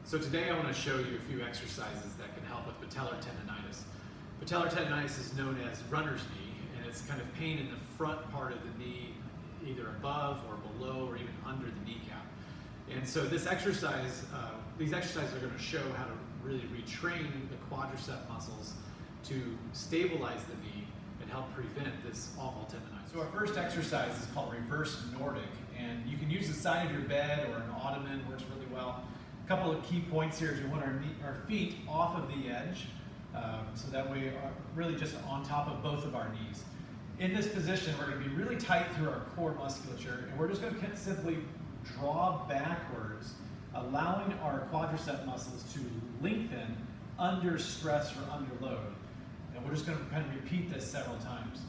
So today I want to show you a few exercises that can help with patellar tendonitis. Patellar tendonitis is known as runner's knee, and it's kind of pain in the front part of the knee, either above or below or even under the kneecap. And so this exercise, these exercises are going to show how to really retrain the quadricep muscles to stabilize the knee and help prevent this awful tendonitis. So our first exercise is called reverse Nordic, and you can use the side of your bed or an ottoman, works really well. A couple of key points here is we want our feet off of the edge, so that way really just on top of both of our knees. In this position, we're going to be really tight through our core musculature, and we're just going to simply draw backwards, allowing our quadricep muscles to lengthen under stress or under load. And we're just going to kind of repeat this several times.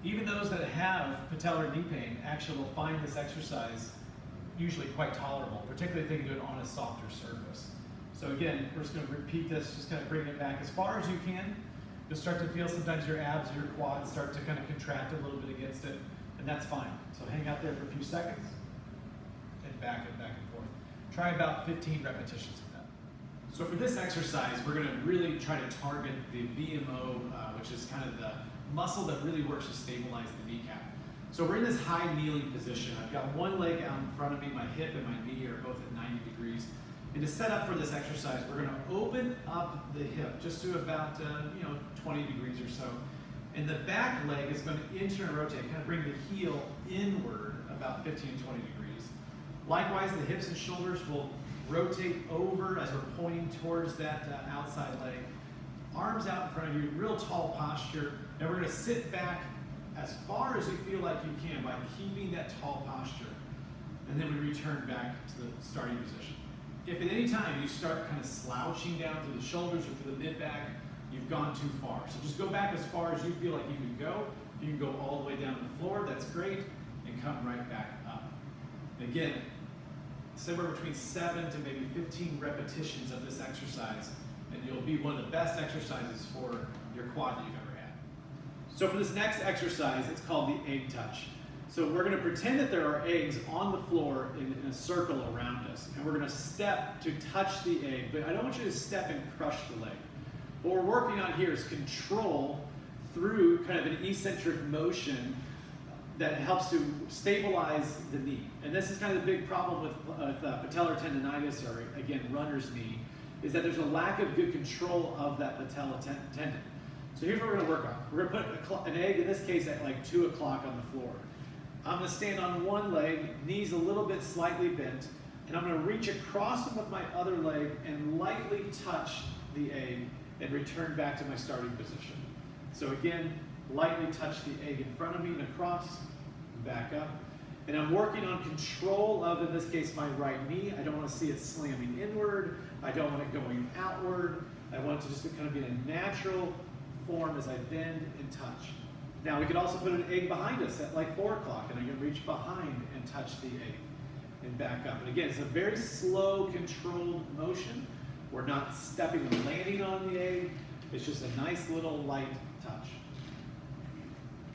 Even those that have patellar knee pain actually will find this exercise usually quite tolerable, particularly if they can do it on a softer surface. So again, we're just going to repeat this, just kind of bring it back as far as you can. You'll start to feel sometimes your abs or your quads start to kind of contract a little bit against it, and that's fine. So hang out there for a few seconds and back and forth. Try about 15 repetitions of that. So for this exercise, we're going to really try to target the VMO, which is kind of the muscle that really works to stabilize the kneecap. So we're in this high kneeling position. I've got one leg out in front of me, my hip and my knee are both at 90 degrees. And to set up for this exercise, we're going to open up the hip just to about 20 degrees or so. And the back leg is going to inter-rotate, kind of bring the heel inward about 15 to 20 degrees. Likewise, the hips and shoulders will rotate over as we're pointing towards that outside leg. Arms out in front of you, real tall posture. And we're going to sit back as far as you feel like you can by keeping that tall posture. And then we return back to the starting position. If at any time you start kind of slouching down through the shoulders or through the mid-back, you've gone too far. So just go back as far as you feel like you can go. If you can go all the way down to the floor, that's great, and come right back up. And again, somewhere between 7 to maybe 15 repetitions of this exercise, and you'll be one of the best exercises for your quad that you've ever had. So for this next exercise, it's called the egg touch. So we're going to pretend that there are eggs on the floor in a circle around us, and we're going to step to touch the egg, but I don't want you to step and crush the leg. What we're working on here is control through kind of an eccentric motion that helps to stabilize the knee. And this is kind of the big problem with patellar tendonitis, or again, runner's knee, is that there's a lack of good control of that patella tendon. So here's what we're going to work on. We're going to put an egg, in this case, at like 2 o'clock on the floor. I'm going to stand on one leg, knees a little bit slightly bent, and I'm going to reach across them with my other leg and lightly touch the egg and return back to my starting position. So again, lightly touch the egg in front of me and across, and back up. And I'm working on control of, in this case, my right knee. I don't want to see it slamming inward. I don't want it going outward. I want it to just kind of be in a natural form as I bend and touch. Now we could also put an egg behind us at like 4 o'clock, and I can reach behind and touch the egg and back up. And again, it's a very slow, controlled motion. We're not stepping and landing on the egg. It's just a nice little light touch.